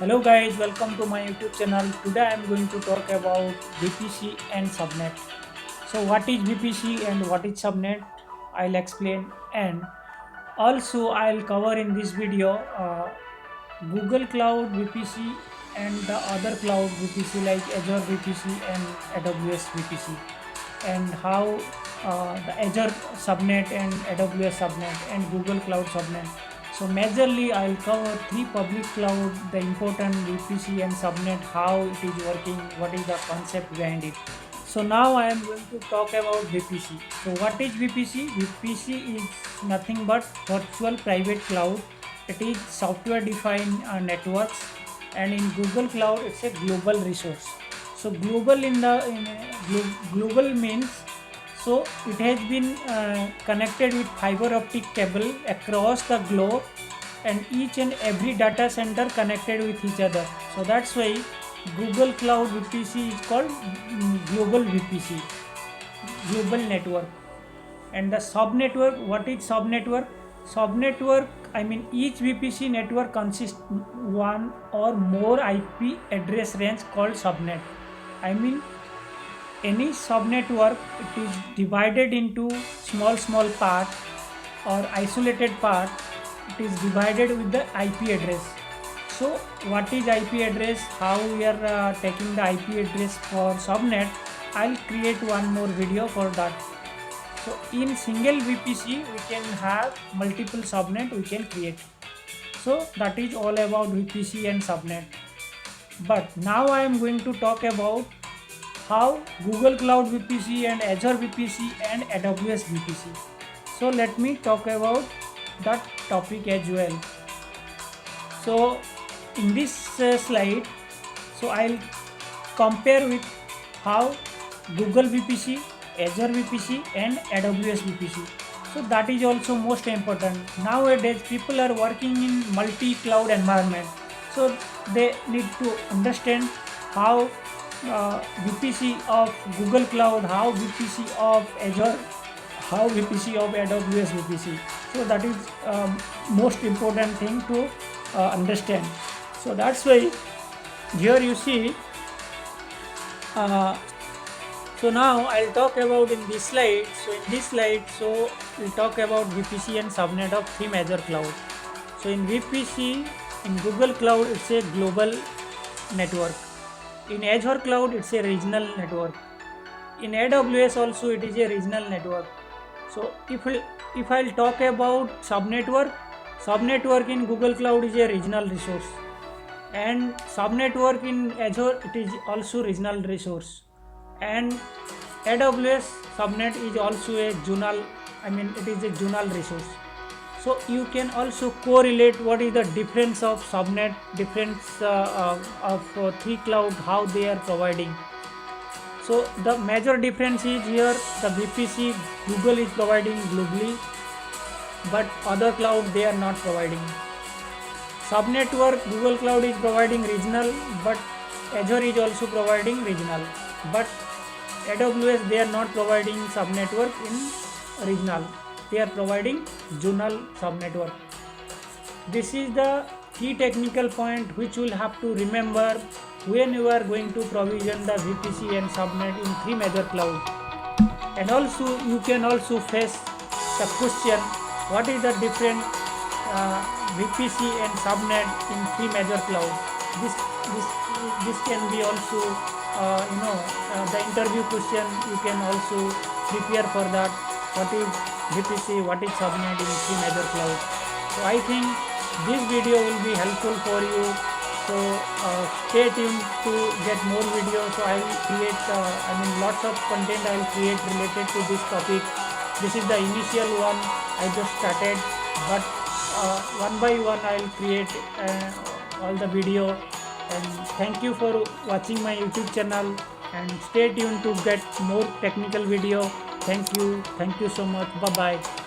Hello guys, welcome to my YouTube channel. Today I am going to talk about VPC and Subnet. So what is VPC and what is Subnet? I'll explain, and also I'll cover in this video Google Cloud VPC and the other cloud VPC like Azure VPC and AWS VPC, and how the Azure Subnet and AWS Subnet and Google Cloud Subnet. So majorly I'll cover three public cloud, the important VPC and Subnet, how it is working, what is the concept behind it. So now I am going to talk about VPC. So what is VPC? VPC is nothing but virtual private cloud. It is software defined networks, and in Google Cloud it's a global resource. So global global means, so it has been connected with fiber optic cable across the globe, and each and every data center connected with each other. So that's why Google Cloud VPC is called global VPC, global network. And the subnetwork, what is subnetwork? Subnetwork, I mean each VPC network consists one or more IP address range called subnet. I mean any subnetwork, it is divided into small part or isolated part. It is divided with the IP address. So what is IP address, how we are taking the IP address for subnet, I'll create one more video for that. So in single VPC we can have multiple subnet we can create. So that is all about VPC and subnet. But now I am going to talk about how Google Cloud VPC and Azure VPC and AWS VPC. So let me talk about that topic as well. So in this slide, so I'll compare with how Google VPC, Azure VPC and AWS VPC. So that is also most important. Nowadays people are working in multi-cloud environment. So they need to understand how VPC of Google Cloud, how VPC of Azure, how VPC of AWS VPC. So that is most important thing to understand. So that's why here you see. So now I'll talk about in this slide. So in this slide, so we'll talk about VPC and subnet of three major cloud. So in VPC, in Google Cloud, it's a global network. In Azure Cloud, it's a regional network. In AWS also, it is a regional network. So if I'll talk about subnetwork in Google Cloud is a regional resource, and subnetwork in Azure, it is also regional resource, and AWS subnet is also a zonal, I mean it is a zonal resource. So you can also correlate what is the difference of subnet, difference of three cloud, how they are providing. So the major difference is here, the VPC Google is providing globally, but other cloud they are not providing. Subnetwork Google Cloud is providing regional, but Azure is also providing regional, but AWS they are not providing subnetwork in regional, they are providing zonal subnetwork. This is the key technical point which you will have to remember when you are going to provision the VPC and subnet in three major cloud. And also you can also face the question, what is the different VPC and subnet in three major cloud. This can be also the interview question, you can also prepare for that. What is VPC, what is subnet in three major cloud. So I think this video will be helpful for you. So stay tuned to get more videos. So I will create lots of content I will create related to this topic. This is the initial one I just started, but one by one I will create all the video. And thank you for watching my YouTube channel, and stay tuned to get more technical video. Thank you so much. Bye bye.